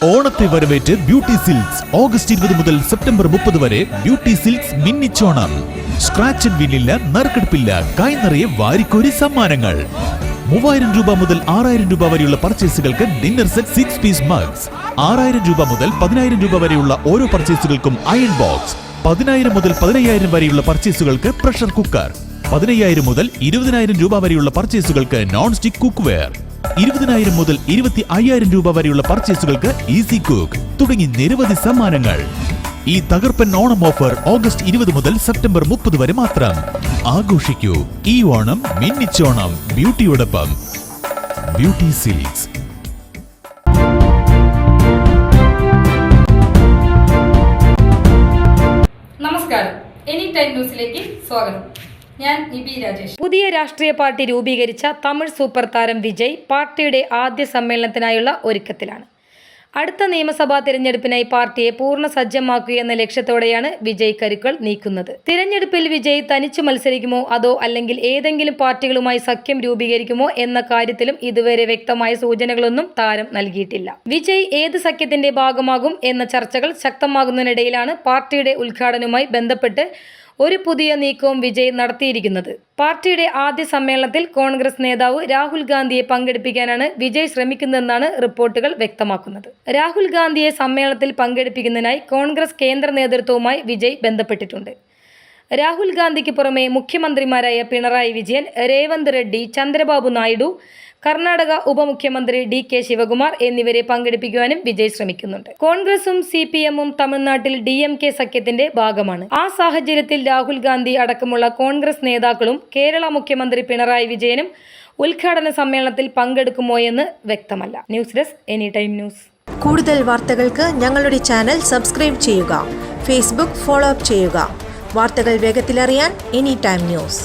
ഓണത്തെ വരവേറ്റ് beauty silks August 20 മുതൽ September 30 വരെ ബ്യൂട്ടി സിൽക്സ് മിന്നിച്ചോണം. സ്ക്രാച്ച് ആൻഡ് വിന്നില്ല, നറുക്കെടുപ്പില്ല, കൈ നിറയെ വാരിക്കോരി സമ്മാനങ്ങൾ. 3000 രൂപ മുതൽ 6000 രൂപ വരെയുള്ള പർച്ചേസുകൾക്ക് ഡിന്നർ സെറ്റ് 6 പീസ് മഗ്സ്. 6000 രൂപ മുതൽ 10000 രൂപ വരെയുള്ള ഓരോ പർച്ചേസുകൾക്കും അയൺ ബോക്സ്. 10000 മുതൽ 15000 വരെയുള്ള പർച്ചേസുകൾക്ക് പ്രഷർ കുക്കർ. 15000 മുതൽ 20000 രൂപ വരെയുള്ള പർച്ചേസുകൾക്ക് നോൺ സ്റ്റിക് കുക്ക് വെയർ. 20000 മുതൽ 25000 രൂപ വരെയുള്ള പർച്ചേസുകൾക്ക് ഈസി കുക്ക് തുടങ്ങി നിരവധി സമ്മാനങ്ങൾ. ഈ തകർപ്പൻ ഓണം ഓഫർ ഓഗസ്റ്റ് 20 മുതൽ സെപ്റ്റംബർ 30 വരെ മാത്രം. ആഘോഷിക്കൂ ഈ ഓണം മിന്നിച്ചോണം ബ്യൂട്ടിയോടൊപ്പം. Beauty silks. നമസ്കാരം, എനി ടൈം ന്യൂസിലേക്ക് സ്വാഗതം. ഞാൻ നിബി രാജേഷ്. പുതിയ രാഷ്ട്രീയ പാർട്ടി രൂപീകരിച്ച തമിഴ് സൂപ്പർ താരം വിജയ് പാർട്ടിയുടെ ആദ്യ സമ്മേളനത്തിനായുള്ള ഒരുക്കത്തിലാണ്. അടുത്ത നിയമസഭാ തിരഞ്ഞെടുപ്പിനായി പാർട്ടിയെ പൂർണ്ണ സജ്ജമാക്കുക എന്ന ലക്ഷ്യത്തോടെയാണ് വിജയ് കരുക്കൾ നീക്കുന്നത്. തിരഞ്ഞെടുപ്പിൽ വിജയ് തനിച്ചു മത്സരിക്കുമോ അതോ അല്ലെങ്കിൽ ഏതെങ്കിലും പാർട്ടികളുമായി സഖ്യം രൂപീകരിക്കുമോ എന്ന കാര്യത്തിലും ഇതുവരെ വ്യക്തമായ സൂചനകളൊന്നും താരം നൽകിയിട്ടില്ല. വിജയ് ഏത് സഖ്യത്തിന്റെ ഭാഗമാകും എന്ന ചർച്ചകൾ ശക്തമാകുന്നതിനിടയിലാണ് പാർട്ടിയുടെ ഉദ്ഘാടനവുമായി ബന്ധപ്പെട്ട് ഒരു പുതിയ നീക്കവും വിജയ് നടത്തിയിരിക്കുന്നത്. പാർട്ടിയുടെ ആദ്യ സമ്മേളനത്തിൽ കോൺഗ്രസ് നേതാവ് രാഹുൽ ഗാന്ധിയെ പങ്കെടുപ്പിക്കാനാണ് വിജയ് ശ്രമിക്കുന്നതെന്നാണ് റിപ്പോർട്ടുകൾ വ്യക്തമാക്കുന്നത്. രാഹുൽ ഗാന്ധിയെ സമ്മേളനത്തിൽ പങ്കെടുപ്പിക്കുന്നതിനായി കോൺഗ്രസ് കേന്ദ്ര നേതൃത്വവുമായി വിജയ് ബന്ധപ്പെട്ടിട്ടുണ്ട്. രാഹുൽ ഗാന്ധിക്ക് പുറമെ മുഖ്യമന്ത്രിമാരായ പിണറായി വിജയൻ, രേവന്ത് റെഡ്ഡി, ചന്ദ്രബാബു നായിഡു, കർണാടക ഉപമുഖ്യമന്ത്രി DK ശിവകുമാർ എന്നിവരെ പങ്കെടുപ്പിക്കുവാനും വിജയ് ശ്രമിക്കുന്നുണ്ട്. കോൺഗ്രസും CPM-ഉം തമിഴ്നാട്ടിൽ DMK സഖ്യത്തിന്റെ ഭാഗമാണ്. ആ സാഹചര്യത്തിൽ രാഹുൽ ഗാന്ധി അടക്കമുള്ള കോൺഗ്രസ് നേതാക്കളും കേരള മുഖ്യമന്ത്രി പിണറായി വിജയനും ഉദ്ഘാടന സമ്മേളനത്തിൽ പങ്കെടുക്കുമോ എന്ന് വ്യക്തമല്ല. News desk any time news. കൂടുതൽ വാർത്തകൾക്ക് ഞങ്ങളുടെ ചാനൽ സബ്സ്ക്രൈബ് ചെയ്യുക. ഫേസ്ബുക്ക് ഫോളോ അപ്പ് ചെയ്യുക. വാർത്തകൾ വേഗത്തിലറിയാൻ എനി ടൈം ന്യൂസ്.